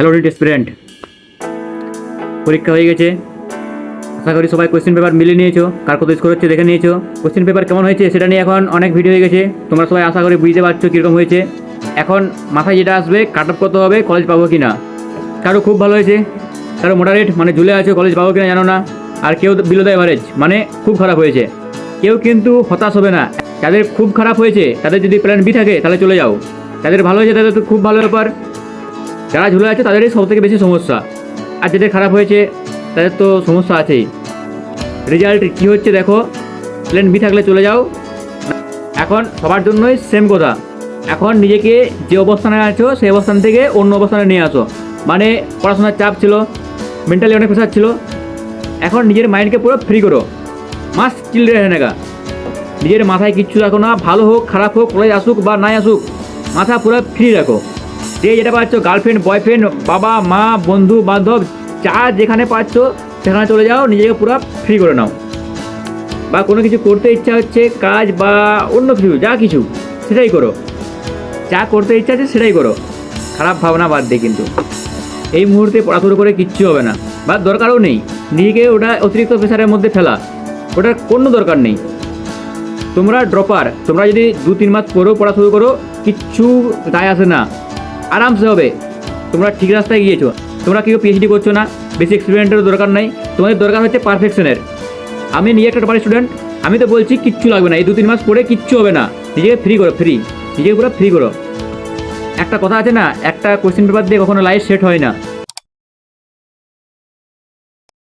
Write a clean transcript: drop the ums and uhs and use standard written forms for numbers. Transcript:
Hello NEET student, পরীক্ষা হয়ে গেছে। আশা করি সবাই কোশ্চেন পেপার মিলে নিয়েছো, কার কত স্কোর হচ্ছে দেখে নিয়েছো। কোশ্চেন পেপার কেমন হয়েছে সেটা নিয়ে এখন অনেক ভিডিও হয়ে গেছে, তোমরা সবাই আশা করি বুঝতে পারছো কীরকম হয়েছে। এখন মাথায় যেটা আসবে, কাট অফ কত হবে, কলেজ পাবো কি না। কারো খুব ভালো হয়েছে, কারো মডারেট মানে ঝুলে আছো, কলেজ পাবো কিনা জানো না, আর কেউ বিলো দ্য এভারেজ মানে খুব খারাপ হয়েছে। কেউ কিন্তু হতাশ হবে না। যাদের খুব খারাপ হয়েছে তাদের যদি প্ল্যান বি থাকে তাহলে চলে যাও, যাদের ভালো হয়েছে তাদের তো খুব ভালো ব্যাপার। যারা ঝুলে আছে তাদেরই সব থেকে বেশি সমস্যা, আর যাদের খারাপ হয়েছে তাদের তো সমস্যা আছেই। রেজাল্ট কী হচ্ছে দেখো, প্ল্যান বি থাকলে চলে যাও। এখন সবার জন্যই সেম কথা, এখন নিজেকে যে অবস্থানে আছো সেই অবস্থান থেকে অন্য অবস্থানে নিয়ে আসো। মানে পড়াশোনার চাপ ছিল, মেন্টালি অনেক প্রেশার ছিল, এখন নিজের মাইন্ডকে পুরো ফ্রি করো। মাস্ট চিলড্রেন হেনেগা, নিজের মাথায় কিচ্ছু রাখো না, ভালো হোক খারাপ হোক, কলেজ আসুক বা নাই আসুক, মাথা পুরো ফ্রি রাখো। যে যেটা পাচ্ছ, গার্লফ্রেন্ড বয়ফ্রেন্ড বাবা মা বন্ধু বান্ধব যা যেখানে পাচ্ছ সেখানে চলে যাও, নিজেকে পুরো ফ্রি করে নাও। বা কোনো কিছু করতে ইচ্ছা হচ্ছে, কাজ বা অন্য কিছু যা কিছু সেটাই করো, যা করতে ইচ্ছা আছে সেটাই করো, খারাপ ভাবনা বাদ দিয়ে। কিন্তু এই মুহূর্তে পড়াশুনো করে কিচ্ছু হবে না, বা দরকারও নেই নিজেকে ওটা অতিরিক্ত প্রেশারের মধ্যে ফেলা, ওটার কোনো দরকার নেই। তোমরা ড্রপার, তোমরা যদি 2-3 মাস পরেও পড়া শুরু করো কিচ্ছু দায় আসে না, আরামসে হবে। তোমরা ঠিক রাস্তায় গিয়েছো। তোমরা কেউ পিএইচডি করছো না, বেশি এক্সপেরিমেন্টের দরকার নাই, তোমাদের দরকার হচ্ছে পারফেকশনের। আমি নিজে একটা টপার স্টুডেন্ট, আমি তো বলছি কিচ্ছু লাগবে না, এই 2-3 মাস পরে কিচ্ছু হবে না। নিজেকে ফ্রি করো, নিজেকে পুরো ফ্রি করো। একটা কথা আছে না, একটা কোশ্চেন পেপার দিয়ে কখনো লাইফ সেট হয় না।